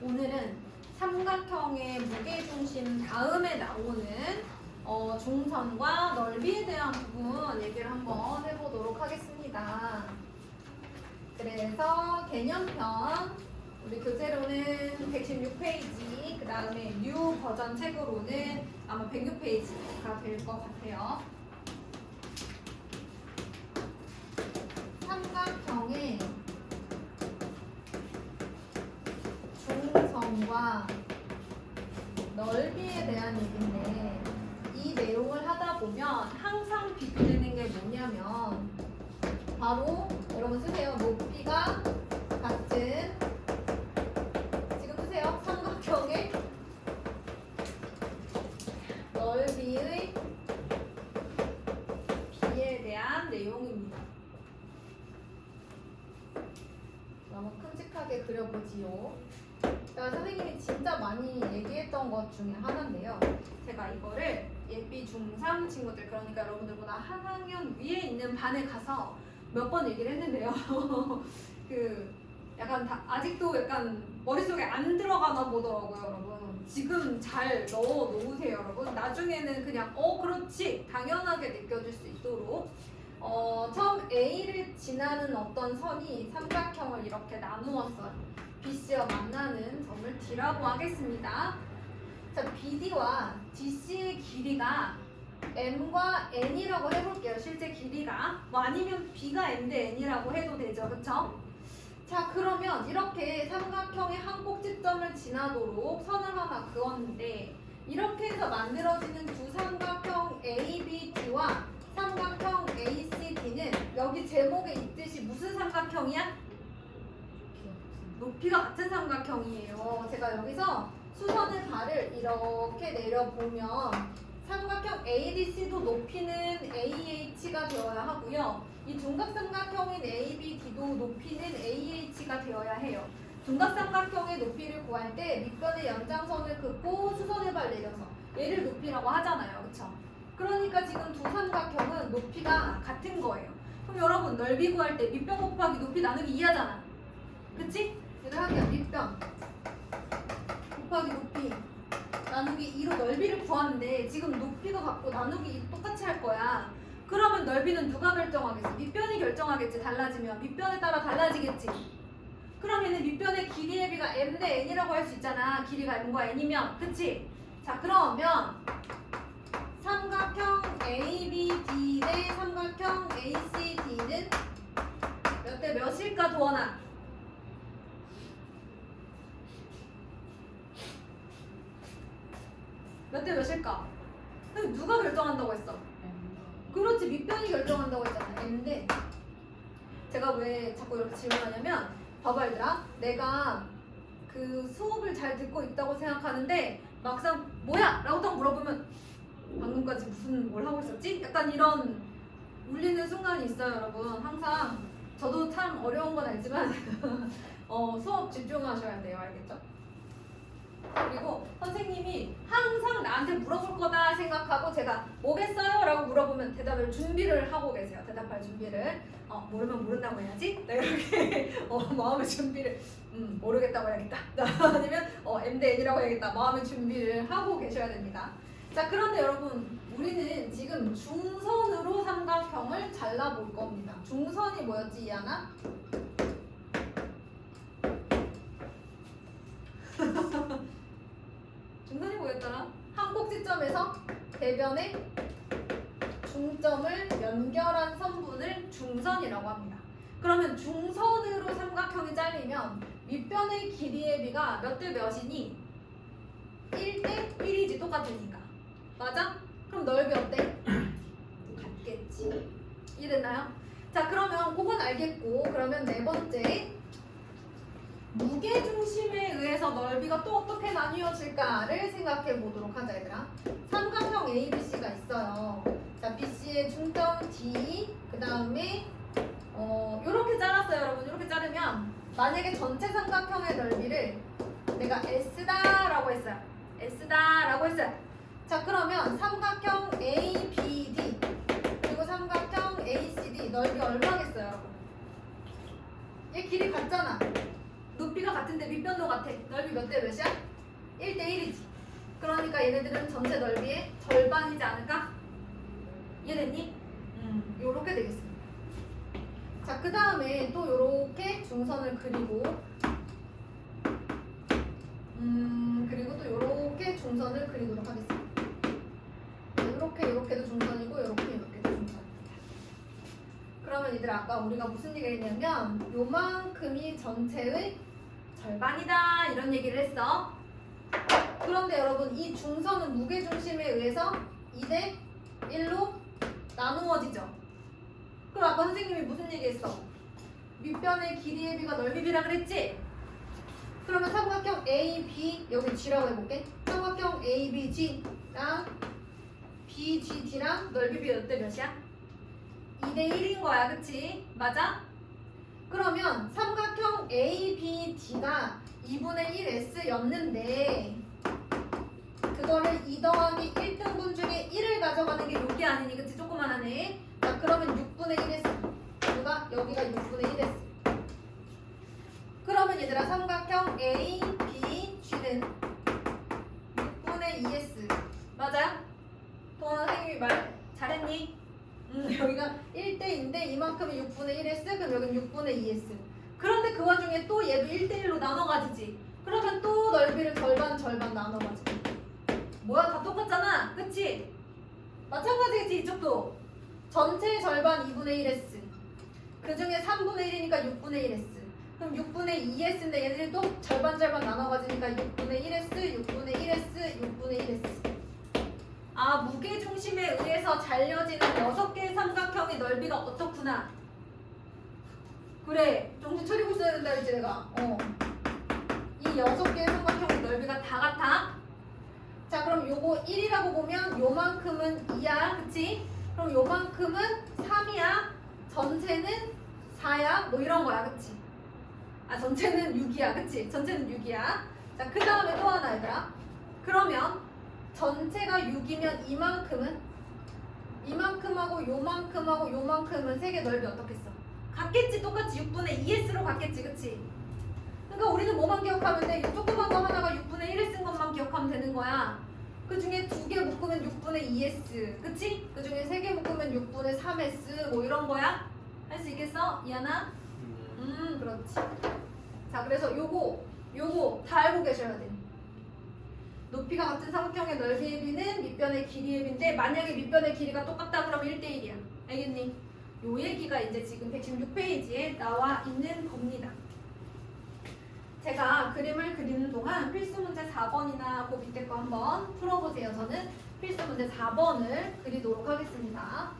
오늘은 삼각형의 무게중심 다음에 나오는 중선과 넓이에 대한 부분 얘기를 한번 해보도록 하겠습니다. 그래서 개념편 우리 교재로는 116페이지, 그 다음에 뉴 버전 책으로는 아마 106페이지가 될 것 같아요. 삼각형의 중선과 넓이에 대한 얘기인데, 이 내용을 하다 보면 항상 비교되는 게 뭐냐면 바로 여러분 쓰세요. 높이가 같은, 지금 쓰세요. 삼각형의 넓이의 비에 대한 내용입니다. 너무 큼직하게 그려보지요. 제가 선생님이 진짜 많이 얘기했던 것 중에 하나인데요. 제가 이거를 예비 중3 친구들, 그러니까 여러분들보다 한 학년 위에 있는 반에 가서 몇 번 얘기를 했는데요. 약간 아직도 약간 머릿속에 안 들어가나 보더라고요, 여러분. 지금 잘 넣어 놓으세요, 여러분. 나중에는 그냥 그렇지, 당연하게 느껴질 수 있도록. 처음 A를 지나는 어떤 선이 삼각형을 이렇게 나누었어요. BC와 만나는 점을 D라고 하겠습니다. 자, BD와 DC의 길이가 M과 N이라고 해볼게요. 실제 길이가. 아니면 B가 M 대 N이라고 해도 되죠. 그쵸? 자, 그러면 이렇게 삼각형의 한 꼭지점을 지나도록 선을 하나 그었는데, 이렇게 해서 만들어지는 두 삼각형 ABD와 삼각형 ACD는 여기 제목에 있듯이 무슨 삼각형이야? 높이가 같은 삼각형이에요. 제가 여기서 수선의 발을 이렇게 내려보면 삼각형 ADC도 높이는 AH가 되어야 하고요. 이 둔각삼각형인 ABD도 높이는 AH가 되어야 해요. 둔각삼각형의 높이를 구할 때 밑변의 연장선을 긋고 수선의 발 내려서 얘를 높이라고 하잖아요. 그쵸? 그러니까 지금 두 삼각형은 높이가 같은 거예요. 그럼 여러분 넓이 구할 때 밑변 곱하기 높이 나누기 2하잖아. 그치? 얘를 할게요. 밑변 곱하기 높이 나누기 2로 넓이를 구하는데, 지금 높이가 같고 나누기 2 똑같이 할 거야. 그러면 넓이는 누가 결정하겠어? 밑변이 결정하겠지. 달라지면 밑변에 따라 달라지겠지. 그러면은 밑변의 길이의 비가 M 대 N이라고 할 수 있잖아. 길이가 M과 N이면. 그치? 자, 그러면 삼각형 ABD 대 삼각형 ACD는 몇 대 몇일까, 도원아? 몇 대 몇일까? 누가 결정한다고 했어? 그렇지, 밑변이 결정한다고 했잖아. M인데, 제가 왜 자꾸 이렇게 질문하냐면, 봐봐 얘들아, 내가 그 수업을 잘 듣고 있다고 생각하는데 막상 뭐야? 라고 딱 물어보면 방금까지 무슨 뭘 하고 있었지? 약간 이런 울리는 순간이 있어요, 여러분. 항상 저도 참 어려운 건 알지만 수업 집중하셔야 돼요. 알겠죠? 그리고 선생님이 항상 나한테 물어볼 거다 생각하고 제가 뭐겠어요? 라고 물어보면 대답을 준비를 하고 계세요. 대답할 준비를. 모르면 모른다고 해야지? 네, 이렇게 마음의 준비를 모르겠다고 해야겠다. 아니면 M 대 N이라고 해야겠다. 마음의 준비를 하고 계셔야 됩니다. 자, 그런데 여러분, 우리는 지금 중선으로 삼각형을 잘라볼 겁니다. 중선이 뭐였지, 이하나? 중선이 뭐였더라? 한 꼭지점에서 대변의 중점을 연결한 선분을 중선이라고 합니다. 그러면 중선으로 삼각형이 잘리면 밑변의 길이의 비가 몇 대 몇이니? 1대 1이지, 똑같으니까. 맞아? 그럼 넓이 어때? 같겠지. 이해됐나요? 자, 그러면 그건 알겠고, 그러면 네 번째, 무게중심에 의해서 넓이가 또 어떻게 나뉘어질까를 생각해 보도록 하자, 얘들아. 삼각형 ABC가 있어요. 자, BC의 중점 D, 그 다음에 요렇게 잘랐어요, 여러분. 이렇게 자르면 만약에 전체 삼각형의 넓이를 내가 S다라고 했어요. S다라고 했어요. 자, 그러면 삼각형 ABD 그리고 삼각형 ACD 넓이 얼마겠어요, 여러분? 얘 길이 같잖아. 높이 높이가 같은데 밑변도 같아. 넓이 몇 대 몇이야? 1대 1이지. 그러니까 얘네들은 전체 넓이의 절반이지 않을까? 이해됐니? 요렇게 되겠습니다. 자, 그 다음에 또 요렇게 중선을 그리고 그리고 또 요렇게 중선을 그리도록 하겠습니다. 요렇게도 중선이고 요렇게도 중선입니다. 그러면 얘들아, 아까 우리가 무슨 얘기를 했냐면 요만큼이 전체의 절반이다 이런 얘기를 했어. 그런데 여러분, 이 중선은 무게중심에 의해서 2대 1로 나누어지죠. 그럼 아까 선생님이 무슨 얘기했어? 밑변의 길이의 비가 넓이 비라 그랬지? 그러면 삼각형 AB, 여기 G라고 해볼게. 삼각형 ABG랑 BGD랑 넓이 비 몇 대 몇이야? 2대 1인 거야, 그치? 맞아? 그러면 삼각형 ABD가 2분의 1S였는데 그거를 2 더하기 1등분 중에 1을 가져가는 게 여기 아니니, 그치? 조그만하네. 자, 그러면 6분의 1S. 누가? 여기가 6분의 1S. 그러면 얘들아, 삼각형 ABG는 6분의 2S. 맞아요? 동원 선생님이 말 잘했니? 여기가 1대2인데 이만큼이 6분의 1S, 그럼 여긴 6분의 2S. 그런데 그 와중에 또 얘도 1대1로 나눠가지지. 그러면 또 넓이를 절반 나눠가지. 뭐야, 다 똑같잖아, 그치? 마찬가지겠지, 이쪽도. 전체 절반 2분의 1S. 그 중에 3분의 1이니까 6분의 1S. 그럼 6분의 2S인데 얘네들이 또 절반 나눠가지니까 6분의 1S, 6분의 1S, 6분의 1S. 아, 무게중심에 의해서 잘려지는 6개의 삼각형의 넓이가 어떻구나. 그래, 정신 차리고 있어야 된다 했지 내가. 이 6개의 삼각형의 넓이가 다 같아. 자, 그럼 요거 1이라고 보면 요만큼은 2야, 그치? 그럼 요만큼은 3이야. 전체는 4야. 뭐 이런 거야, 그치? 아, 전체는 6이야, 그치? 전체는 6이야. 자, 그 다음에 또 하나 얘들아. 그러면 전체가 6이면 이만큼하고 요만큼은 세 개 넓이 어떻겠어? 같겠지, 똑같이 6분의 2S로 같겠지, 그치? 그러니까 우리는 뭐만 기억하면 돼? 이 조그만 거 하나가 6분의 1을 쓴 것만 기억하면 되는 거야. 그 중에 2개 묶으면 6분의 2S, 그치? 그 중에 3개 묶으면 6분의 3S, 뭐 이런 거야? 할 수 있겠어? 이하나? 그렇지. 자, 그래서 요거 다 알고 계셔야 돼. 높이가 같은 삼각형의 넓이의 비는 밑변의 길이의 비인데 만약에 밑변의 길이가 똑같다 그러면 1대1이야. 알겠니? 요 얘기가 이제 지금 116페이지에 나와 있는 겁니다. 제가 그림을 그리는 동안 필수 문제 4번이나 그 밑에 거 한번 풀어보세요. 저는 필수 문제 4번을 그리도록 하겠습니다.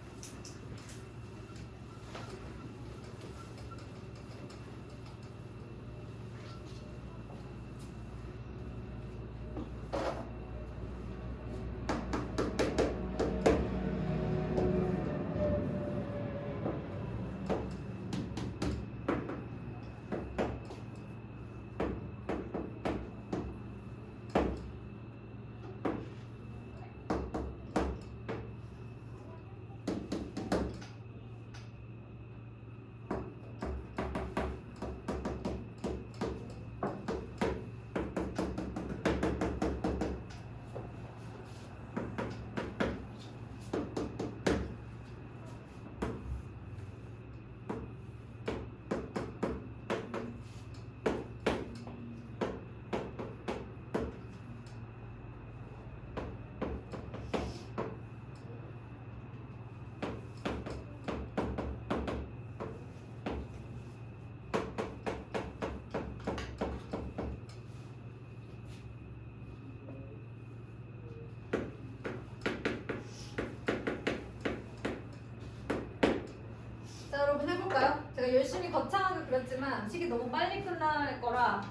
자, 여러분 해볼까요? 제가 열심히 거창하게 그렸지만 식이 너무 빨리 끝날 거라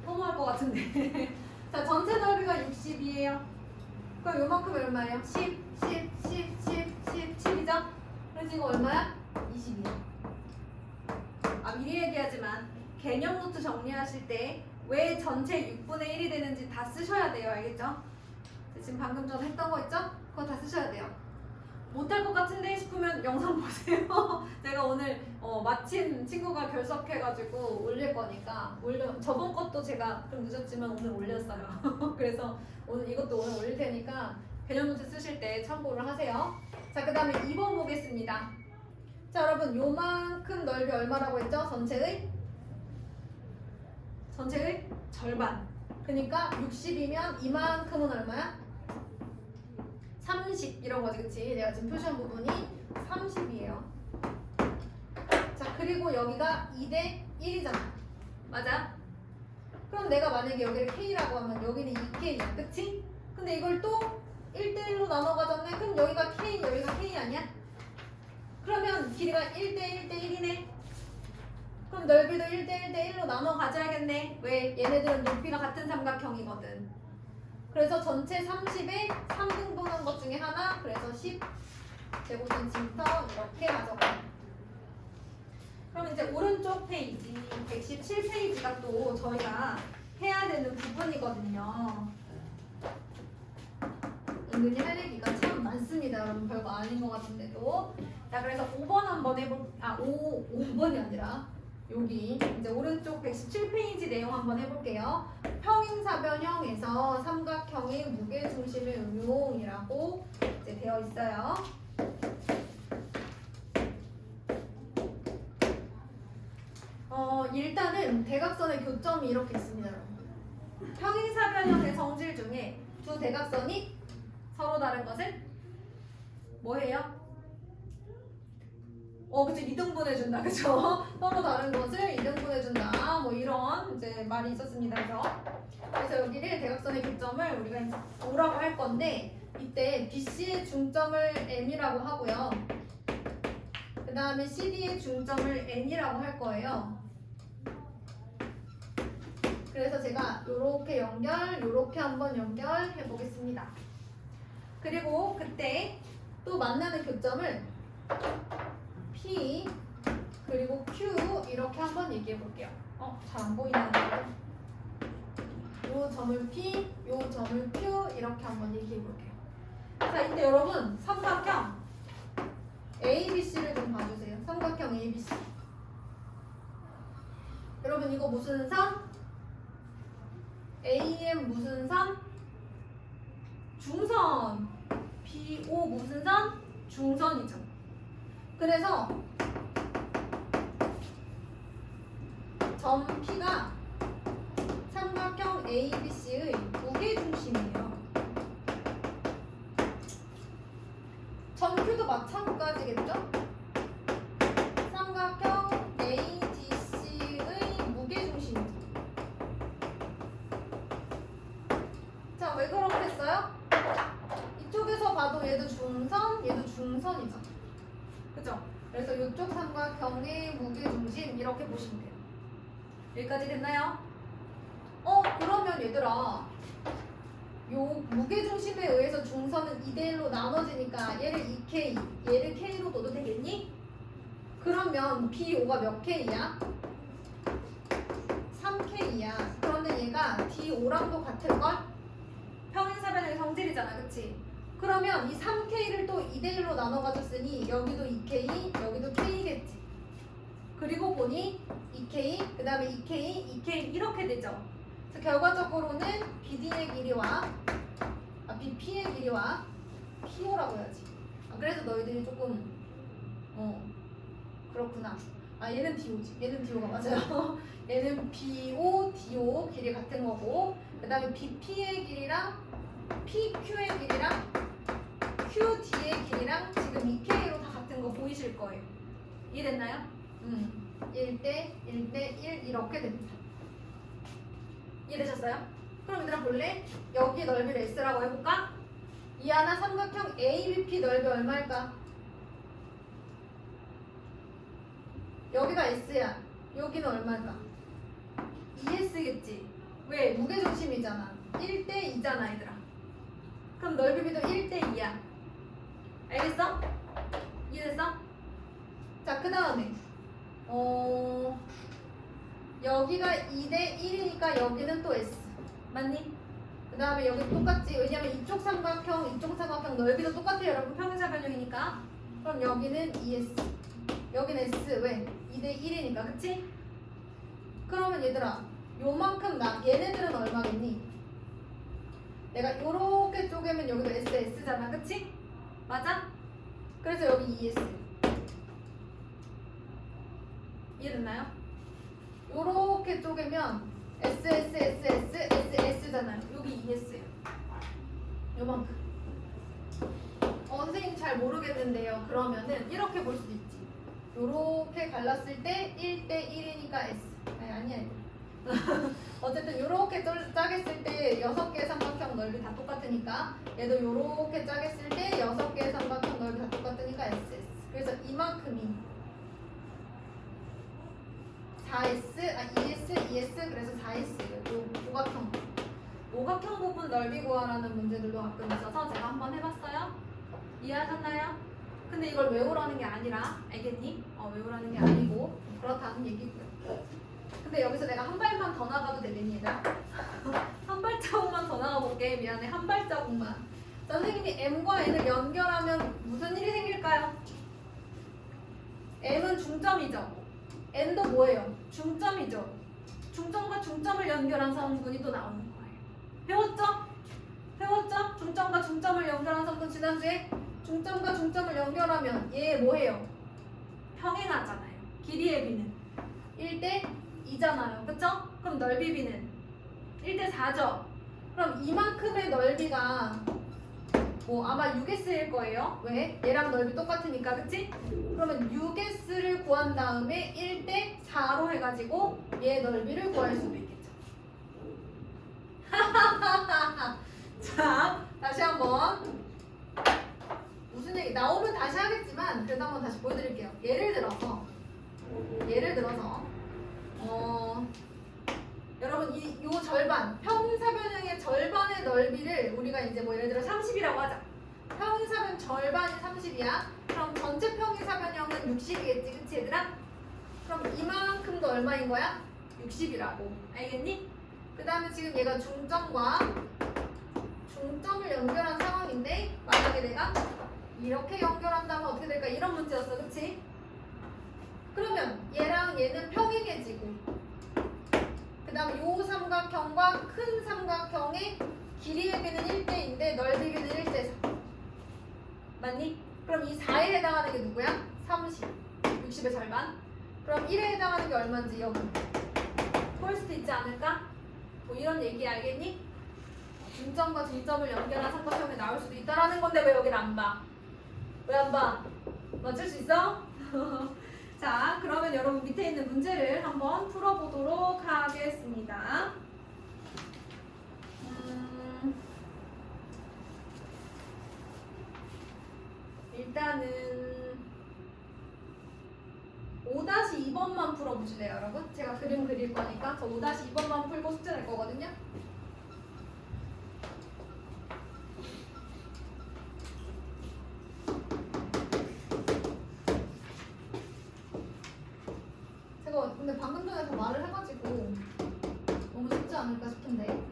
허무할 것 같은데. 자, 전체 넓이가 60이에요. 그럼 요만큼 얼마예요? 10, 7이죠? 그래서 이거 얼마야? 20이야. 아, 미리 얘기하지만 개념 노트 정리하실 때 왜 전체 6분의 1이 되는지 다 쓰셔야 돼요. 알겠죠? 지금 방금 전에 했던 거 있죠? 그거 다 쓰셔야 돼요. 못할 것 같은데 싶으면 영상 보세요. 제가 오늘 마침 친구가 결석해가지고 올릴 거니까 저번 것도 제가 좀 늦었지만 오늘 올렸어요. 그래서 이것도 오늘 올릴 테니까 개념 노트 쓰실 때 참고를 하세요. 자, 그 다음에 2번 보겠습니다. 자, 여러분 요만큼 넓이 얼마라고 했죠? 전체의 절반. 그러니까 60이면 이만큼은 얼마야? 30 이런 거지, 그치? 내가 지금 표시한 부분이 30이에요. 자, 그리고 여기가 2대 1이잖아. 맞아? 그럼 내가 만약에 여기를 K라고 하면 여기는 2K야, 그치? 근데 이걸 또 1대 1로 나눠 가졌네? 그럼 여기가 K, 여기가 K 아니야? 그러면 길이가 1대 1대 1이네? 그럼 넓이도 1대 1대 1로 나눠 가져야겠네? 왜? 얘네들은 높이가 같은 삼각형이거든. 그래서 전체 30에 3등분한 것 중에 하나, 그래서 10 제곱센티미터 이렇게 가져가요. 그럼 이제 오른쪽 페이지 117페이지가 또 저희가 해야 되는 부분이거든요. 은근히 할 얘기가 참 많습니다. 여러분 별거 아닌 것 같은데도. 자, 그래서 5번 한번 5번이 아니라 여기 이제 오른쪽 117페이지 내용 한번 해볼게요. 평행사변형에서 삼각형의 무게중심의 응용이라고 이제 되어 있어요. 일단은 대각선의 교점이 이렇게 있습니다, 여러분. 평행사변형의 성질 중에 두 대각선이 서로 다른 것을 뭐 해요? 그치, 2등분해준다, 그쵸? 서로 다른 것을 2등분해준다, 뭐 이런 이제 말이 있었습니다, 그래서 여기를 대각선의 교점을 우리가 이제 O라고 할 건데, 이때 BC의 중점을 M이라고 하고요. 그 다음에 CD의 중점을 N이라고 할 거예요. 그래서 제가 요렇게 요렇게 한번 연결해 보겠습니다. 그리고 그때 또 만나는 교점을 P 그리고 Q 이렇게 한번 얘기해 볼게요. 잘 안 보이나요? 요 점을 P, 요 점을 Q 이렇게 한번 얘기해 볼게요. 자, 이때 여러분 삼각형 ABC를 좀 봐주세요. 삼각형 ABC. 여러분 이거 무슨 선? AM 무슨 선? 중선. BO 무슨 선? 중선이죠. 그래서 점 P가 삼각형 ABC의 무게중심이에요. 점 Q도 마찬가지겠죠? 삼각형 ADC의 무게중심이죠. 자, 왜 그렇게 했어요? 이쪽에서 봐도 얘도 중선, 얘도 중선이죠. 그죠? 그래서 이쪽 삼각형의 무게중심 이렇게 보시면 돼요. 여기까지 됐나요? 그러면 얘들아, 요 무게중심에 의해서 중선은 2대1로 나눠지니까 얘를 2K, 얘를 K로 둬도 되겠니? 그러면 BO가 몇 K야? 3K야. 그런데 얘가 DO랑도 같을걸? 평행사변형의 성질이잖아, 그치? 그러면 이 3K를 또 2대1로 나눠 가졌으니 여기도 2K, 여기도 K겠지. 그리고 보니 2K, 그 다음에 2K, 2K 이렇게 되죠. 그래서 결과적으로는 BD의 길이와 BP의 길이와 PO라고 해야지. 그래서 너희들이 조금 그렇구나. 얘는 DO지. 얘는 DO가 맞아요. 얘는 BO, DO 길이 같은 거고, 그 다음에 BP의 길이랑 PQ의 길이랑 QD의 길이랑 지금 2K로 다 같은 거 보이실 거예요. 이해됐나요? 1대 1대 1 이렇게 됩니다. 이해되셨어요? 그럼 얘들아 볼래? 여기 넓이를 S라고 해볼까? 이 하나 삼각형 ABP 넓이 얼마일까? 여기가 S야. 여기는 얼마일까? 2S겠지. 왜? 무게중심이잖아. 1대 2잖아, 얘들아. 그럼 넓이비도 1대 2야. 알겠어? 이해됐어? 자, 그 다음에 여기가 2대 1이니까 여기는 또 S. 맞니? 그 다음에 여기 똑같지? 왜냐면 이쪽 삼각형 넓이도 똑같아요, 여러분. 평행사변형이니까. 그럼 여기는 ES. 여기는 S 왜? 2대 1이니까 그치? 그러면 얘들아 요만큼 얘네들은 얼마겠니? 내가 요렇게 쪼개면 여기도 S, S잖아 그치? 맞아? 그래서 여기 2S 이해됐나요? 요렇게 쪼개면 S, S, S, S, S, S잖아요. 여기 2S예요. 요만큼. 선생님 잘 모르겠는데요. 그러면은 이렇게 볼 수도 있지. 요렇게 갈랐을 때 1대 1이니까 S. 아니야. 어쨌든 요렇게 짜겠을 때 6개의 삼각형 넓이 다 똑같으니까 얘도 요렇게 짜겠을 때 6개의 삼각형 넓이 다 똑같으니까 S, S. 그래서 이만큼이 4S, 2S, 2S 그래서 4S 요 오각형 오각형 부분 넓이 구하라는 문제들도 가끔 있어서 제가 한번 해봤어요. 이해하셨나요? 근데 이걸 외우라는 게 아니라 알겠니? 외우라는 게 아니고 그렇다는 얘기고요. 근데 여기서 내가 한 발만 더 나가도 되겠니 얘들아? 한 발자국만 더 나가볼게. 미안해 한 발자국만. 선생님이 M과 N을 연결하면 무슨 일이 생길까요? M은 중점이죠. N도 뭐예요? 중점이죠. 중점과 중점을 연결한 성분이 또 나오는 거예요. 배웠죠? 배웠죠? 중점과 중점을 연결한 성분 지난주에 중점과 중점을 연결하면 얘 뭐해요? 평행하잖아요. 길이의 B는 1대 2잖아요. 그쵸? 그럼 넓이 B는 1대 4죠? 그럼 이만큼의 넓이가 아마 6S일 거예요. 왜? 얘랑 넓이 똑같으니까 그치? 그러면 6S를 구한 다음에 1대 4로 해가지고 얘 넓이를 구할 수도 있겠죠. 자, 다시 한번 무슨 얘기 나오면 다시 하겠지만 그래도 한번 다시 보여드릴게요. 예를 들어서 여러분 요 절반 평행사변형의 절반의 넓이를 우리가 이제 예를 들어 30이라고 하자. 평행사변 절반이 30이야. 그럼 전체 평행사변형은 60이겠지, 그치 얘들아? 그럼 이만큼도 얼마인 거야? 60이라고. 알겠니? 그 다음에 지금 얘가 중점과 중점을 연결한 상황인데 만약에 내가 이렇게 연결한다면 어떻게 될까? 이런 문제였어, 그치? 그러면 얘랑 얘는 평행해지고 그 다음 요 삼각형과 큰 삼각형의 길이의 B는 1대인데 넓이 B는 1대 4 맞니? 그럼 이 4에 해당하는 게 누구야? 30 60의 절반. 그럼 1에 해당하는 게 얼마인지 여기 볼 수도 있지 않을까? 이런 얘기 알겠니? 중점과 중점을 연결한 삼각형이 나올 수도 있다라는 건데 왜 여기를 안 봐? 왜 안 봐? 맞출 수 있어? 자, 그러면 여러분 밑에 있는 문제를 한번 풀어보도록 하겠습니다. 일단은 5-2번만 풀어보실래요, 여러분? 제가 그림 그릴 거니까 저 5-2번만 풀고 숙제 낼 거거든요. 제가 근데 방금 전에 더 말을 해가지고 너무 쉽지 않을까 싶은데.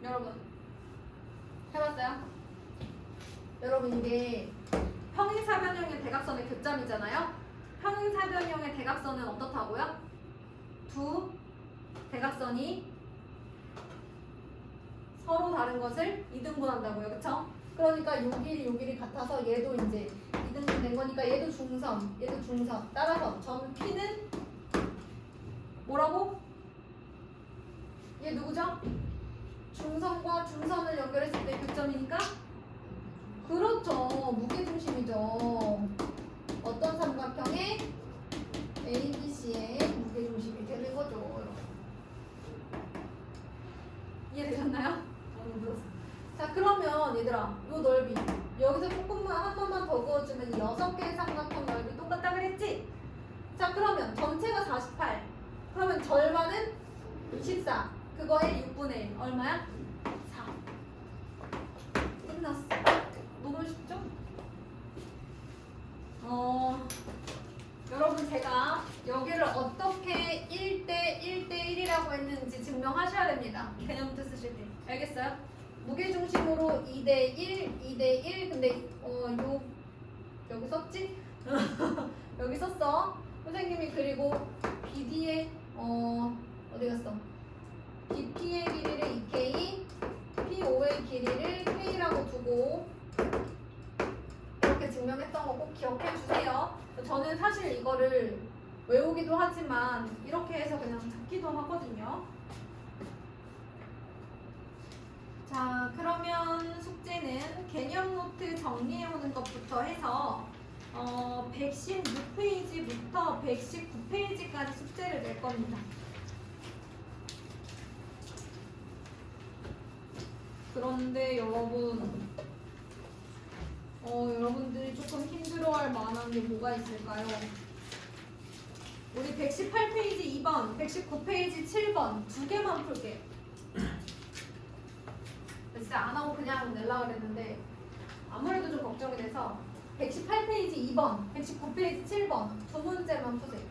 여러분 해봤어요? 여러분 이게 평행사변형의 대각선의 교점이잖아요. 평행사변형의 대각선은 어떻다고요? 두 대각선이 서로 다른 것을 이등분한다고요. 그쵸? 그러니까 요 길이 같아서 얘도 이제 이등분 된 거니까 얘도 중선, 얘도 중선. 따라서 점 P는 뭐라고? 얘 누구죠? 중선과 중선을 연결했을 때 교점이니까? 그렇죠. 무게중심이죠. 어떤 삼각형의 ABC의 무게중심이 되는 거죠. 이해되셨나요? 자, 그러면 얘들아 요 넓이 여기서 조금만 한 번만 더 그어주면 이 6개의 삼각형 넓이 똑같아. 자, 그러면 전체가 48. 그러면 절반은 14. 그거의 6분의 1. 얼마야? 4. 끝났어. 너무 쉽죠? 여러분 제가 여기를 어떻게 1대 1대 1이라고 했는지 증명하셔야 됩니다. 개념부터 쓰실 때. 알겠어요? 무게중심으로 2대 1, 2대 1. 근데 여기 썼지? 여기 썼어. 선생님이 그리고 BD의 어디 갔어? BP의 길이를 2K, P5의 길이를 K라고 두고 이렇게 증명했던 거 꼭 기억해 주세요. 저는 사실 이거를 외우기도 하지만 이렇게 해서 그냥 듣기도 하거든요. 자, 그러면 숙제는 개념 노트 정리해오는 것부터 해서 116페이지부터 119페이지까지 숙제를 낼 겁니다. 그런데 여러분들이 조금 힘들어할 만한 게 뭐가 있을까요? 우리 118페이지 2번, 119페이지 7번 두 개만 풀게요. 진짜 안 하고 그냥 내려고 그랬는데 아무래도 좀 걱정이 돼서 118페이지 2번, 119페이지 7번 두 문제만 푸세요.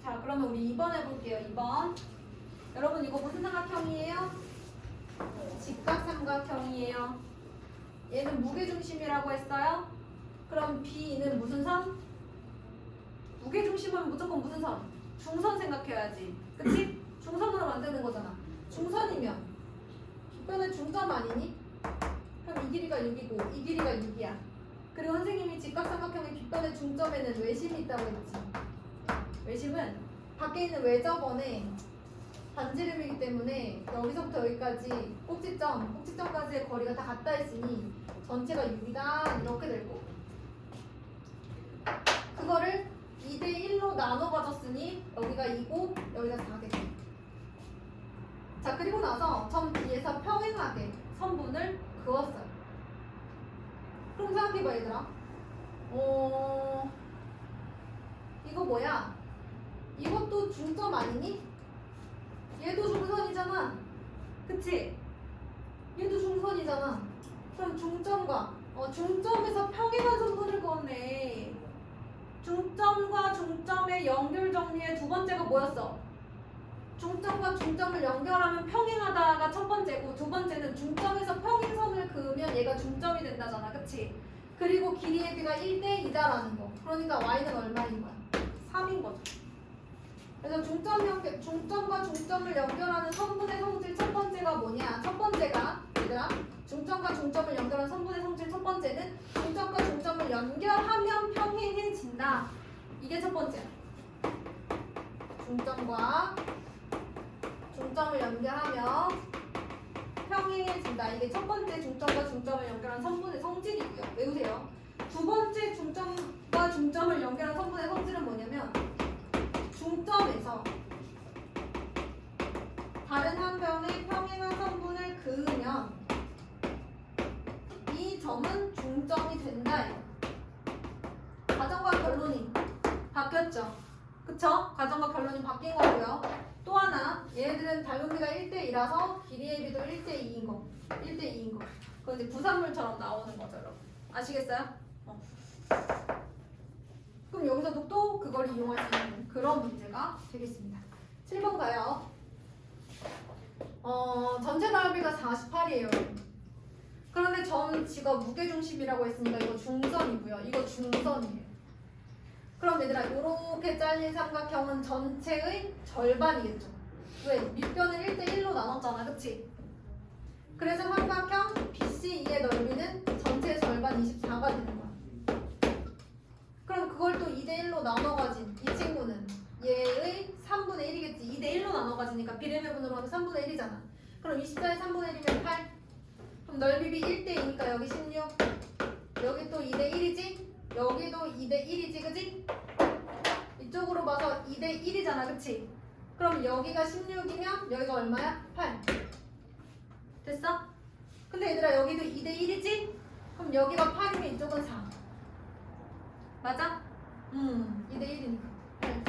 자, 그러면 우리 2번 해볼게요. 2번. 여러분 이거 무슨 삼각형이에요? 직각삼각형이에요. 얘는 무게중심이라고 했어요. 그럼 B는 무슨 선? 무게중심은 무조건 무슨 선? 중선 생각해야지. 그치? 중선으로 만드는 거잖아. 중선이면 뒷변의 중점 아니니? 그럼 이 길이가 6이고 이 길이가 6이야. 그리고 선생님이 직각삼각형의 뒷변의 중점에는 외심이 있다고 했지. 외심은 밖에 있는 외접원의 반지름이기 때문에 여기서부터 여기까지 꼭지점까지의 거리가 다 같다 했으니 전체가 6이다 이렇게 될 거고, 그거를 2대1로 나눠 가졌으니 여기가 2고 여기가 4겠지. 자, 그리고 나서 점 B에서 평행하게 선분을 그었어요. 그럼 생각해봐 얘들아. 이거 뭐야? 이것도 중점 아니니? 얘도 중선이잖아. 그치? 얘도 중선이잖아. 그럼 중점과 중점에서 평행한 선분을 그었네. 중점과 중점의 연결 정리의 두 번째가 뭐였어? 중점과 중점을 연결하면 평행하다가 첫 번째고, 두 번째는 중점에서 평행선을 그으면 얘가 중점이 된다잖아, 그치? 그리고 길이의 비가 1대 2다라는 거. 그러니까 y는 얼마인 거야? 3인 거죠. 그래서 중점과 중점을 연결하는 선분의 성질 첫 번째가 뭐냐? 첫 번째가 얘들아, 중점과 중점을 연결하는 선분의 성질 첫 번째는 중점과 중점을 연결하면 평행해진다. 이게 첫 번째야. 중점과 중점을 연결하면 평행해진다. 이게 첫 번째 중점과 중점을 연결한 선분의 성질이고요. 외우세요. 두 번째 중점과 중점을 연결한 선분의 성질은 뭐냐면 중점에서 다른 한 변의 평행한 선분을 그으면 이 점은 중점이 된다. 가정과 결론이 바뀌었죠. 그쵸? 가정과 결론이 바뀐 거고요. 또 하나, 얘네들은 닮은비가 1대2라서 길이의 비도 1대2인 거. 1대2인 거. 그건 이제 부산물처럼 나오는 거죠, 여러분. 아시겠어요? 그럼 여기서도 또 그걸 이용할 수 있는 그런 문제가 되겠습니다. 7번 가요. 전체 나열비가 48이에요. 그런데 전 지가 무게중심이라고 했으니까 이거 중선이고요. 이거 중선이에요. 그럼 얘들아, 이렇게 잘린 삼각형은 전체의 절반이겠죠. 왜? 밑변을 1대1로 나눴잖아, 그치? 그래서 삼각형 BCE의 넓이는 전체의 절반 24가 되는 거야. 그럼 그걸 또 2대1로 나눠가진 이 친구는 얘의 3분의 1이겠지. 2대1로 나눠가지니까 비례배분으로 하면 3분의 1이잖아. 그럼 24의 3분의 1이면 8. 그럼 넓이비 1대2니까 여기 16. 여기 또 2대1이지? 여기도 2대1이지, 그지? 이쪽으로 봐서 2대1이잖아, 그치? 그럼 여기가 16이면 여기가 얼마야? 8. 됐어? 근데 얘들아, 여기도 2대1이지? 그럼 여기가 8이면 이쪽은 4. 맞아? 2대1이니까 8.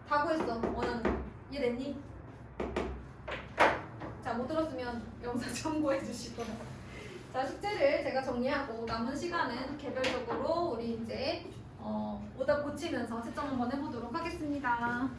다 구했어, 원하는 거. 이해됐니? 자, 못 들었으면 영상 참고해 주시고. 자, 숙제를 제가 정리하고 남은 시간은 개별적으로 우리 이제 오답 고치면서 채점 한번 해보도록 하겠습니다.